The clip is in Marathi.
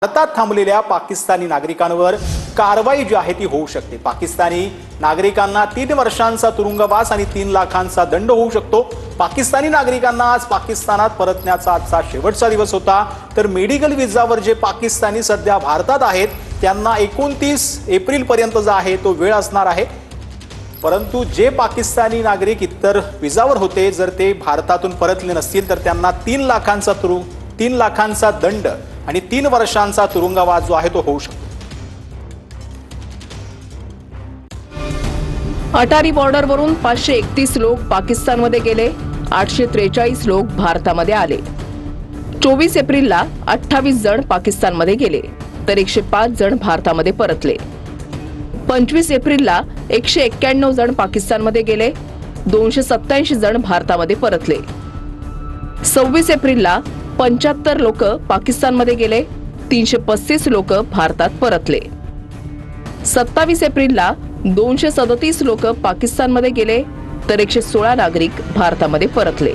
भारतात थांबलेल्या पाकिस्तानी नागरिकांवर कारवाई जी आहे ती होऊ शकते। पाकिस्तानी नागरिकांना 3 वर्षांचा तुरुंगवास आणि 3 लाखांचा दंड होऊ शकतो। पाकिस्तानी नागरिकांना आज पाकिस्तानात परतण्याचा आजचा शेवटचा दिवस होता। तर मेडिकल व्हिसावर जे पाकिस्तानी सध्या भारतात आहेत त्यांना 29 एप्रिल पर्यंत जो आहे तो वेळ असणार आहे। परंतु जे पाकिस्तानी नागरिक इतर व्हिसावर होते जर ते भारतातून परतले नसतील तर त्यांना 3 लाखांचा दंड आणि 3 वर्षांचा तुरुंगवास जो आहे तो होऊ शकतो। अटारी बॉर्डरवरून 531 लोक पाकिस्तानमध्ये गेले, 843 लोक भारतामध्ये आले। 24 एप्रिलला 28 जण पाकिस्तानमध्ये गेले तर 105 जण भारतामध्ये परतले। 25 एप्रिलला 191 जण पाकिस्तानमध्ये गेले, 287 जण भारतामध्ये परतले। 26 एप्रिलला 75 लोक पाकिस्तानमध्ये गेले, 335 लोक भारतात परतले। 27 एप्रिलला 237 लोक पाकिस्तानमध्ये गेले तर 116 नागरिक भारतामध्ये परतले।